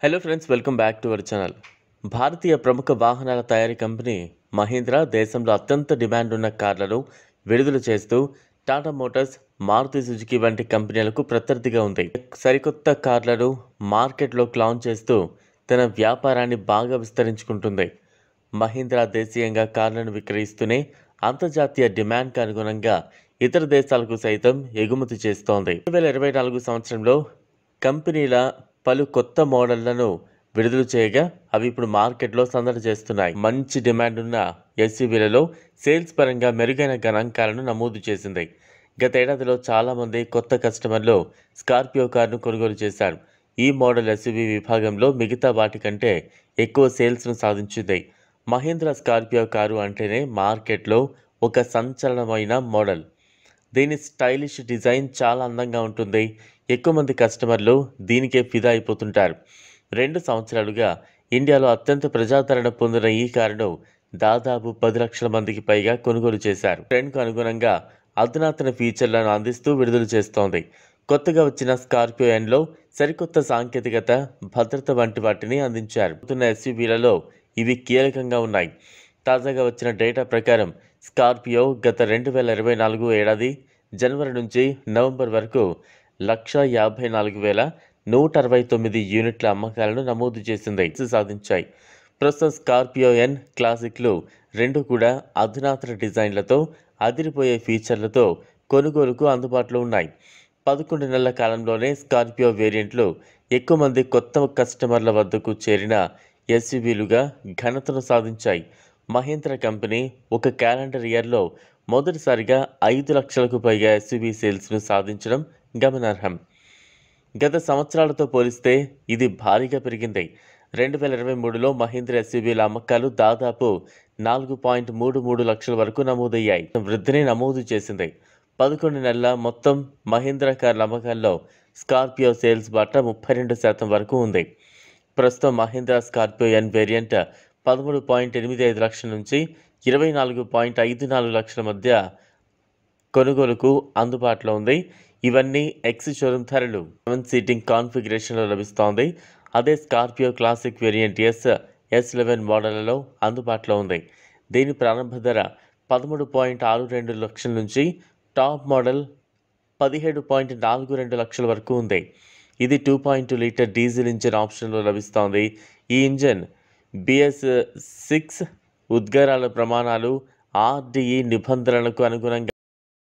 Hello friends, welcome back to our channel. భారతీయ ప్రముఖ వాహనాల తయారీ కంపెనీ మహీంద్రా దేశంలో అత్యంత డిమాండ్ ఉన్న కార్లను విడుదల చేస్తూ టాటా మోటార్స్, మారుతి సుజుకి వంటి కంపెనీలకు ప్రత్యర్థిగా ఉంది. సరికొత్త కార్లను మార్కెట్లోకి లాంచ్ చేస్తూ తన వ్యాపారాన్ని బాగా విస్తరించుకుంటుంది. మహీంద్రా దేశీయంగా కార్లను విక్రయిస్తూనే అంతర్జాతీయ డిమాండ్కు అనుగుణంగా ఇతర దేశాలకు సైతం ఎగుమతి చేస్తోంది. 2024 సంవత్సరంలో కంపెనీల పలు కొత్త మోడళ్లను విడుదల చేయగా అవి ఇప్పుడు మార్కెట్లో సందడి చేస్తున్నాయి. మంచి డిమాండ్ ఉన్న ఎస్యూవీలలో సేల్స్ పరంగా మెరుగైన గణాంకాలను నమోదు చేసింది. గతేడాదిలో చాలామంది కొత్త కస్టమర్లు స్కార్పియో కారును కొనుగోలు చేశారు. ఈ మోడల్ ఎస్యూవీ విభాగంలో మిగతా వాటి కంటే ఎక్కువ సేల్స్ను సాధించింది. మహీంద్రా స్కార్పియో కారు అంటేనే మార్కెట్లో ఒక సంచలనమైన మోడల్. దీని స్టైలిష్ డిజైన్ చాలా అందంగా ఉంటుంది. ఎక్కువ మంది కస్టమర్లు దీనికే ఫిదా అయిపోతుంటారు. 2 సంవత్సరాలుగా ఇండియాలో అత్యంత ప్రజాదరణ పొందిన ఈ కారును దాదాపు 10 లక్షల మందికి పైగా కొనుగోలు చేశారు. ట్రెండ్కు అనుగుణంగా అధునాతన ఫీచర్లను అందిస్తూ విడుదల చేస్తోంది. కొత్తగా వచ్చిన స్కార్పియో ఎన్లో సరికొత్త సాంకేతికత, భద్రత వంటి వాటిని అందించారు. ఎస్యూవీలలో ఇవి కీలకంగా ఉన్నాయి. తాజాగా వచ్చిన డేటా ప్రకారం స్కార్పియో గత 2024 ఏడాది జనవరి నుంచి నవంబర్ వరకు 154,169 యూనిట్ల అమ్మకాలను నమోదు చేసింది సాధించాయి. ప్రస్తుతం స్కార్పియో ఎన్ క్లాసిక్లు రెండు కూడా అధునాతన డిజైన్లతో, అదిరిపోయే ఫీచర్లతో కొనుగోలుకు అందుబాటులో ఉన్నాయి. 11 నెలల కాలంలోనే స్కార్పియో వేరియంట్లు ఎక్కువ మంది కొత్త కస్టమర్ల వద్దకు చేరిన ఎస్యూవీలుగా ఘనతను సాధించాయి. మహీంద్రా కంపెనీ ఒక క్యాలెండర్ ఇయర్లో మొదటిసారిగా 5 లక్షలకు పైగా ఎస్యూవీ సేల్స్ను సాధించడం గమనార్హం. గత సంవత్సరాలతో పోలిస్తే ఇది భారీగా పెరిగింది. 2023లో మహీంద్రా ఎస్యూవీల అమ్మకాలు దాదాపు 4.33 లక్షల వరకు నమోదయ్యాయి. వృద్ధిని నమోదు చేసింది. 11 నెలల మొత్తం మహీంద్రా కార్ల అమ్మకాల్లో స్కార్పియో సేల్స్ వాటా 32% వరకు ఉంది. ప్రస్తుతం మహీంద్రా స్కార్పియో ఎన్ వేరియంట్ 13.85 లక్షల నుంచి 24.54 లక్షల మధ్య కొనుగోలుకు అందుబాటులో ఉంది. ఇవన్నీ ఎక్స్ షోరూమ్ ధరలు. 7 సీటింగ్ కాన్ఫిగరేషన్లో లభిస్తోంది. అదే స్కార్పియో క్లాసిక్ వేరియంట్ S11 మోడళ్లలో అందుబాటులో ఉంది. దీని ప్రారంభ ధర 13.62 లక్షల నుంచి టాప్ మోడల్ 17.42 లక్షల వరకు ఉంది. ఇది 2.2 లీటర్ డీజిల్ ఇంజిన్ ఆప్షన్లో లభిస్తోంది. ఈ ఇంజిన్ BS6 ఉద్గారాల ప్రమాణాలు RDE నిబంధనలకు అనుగుణంగా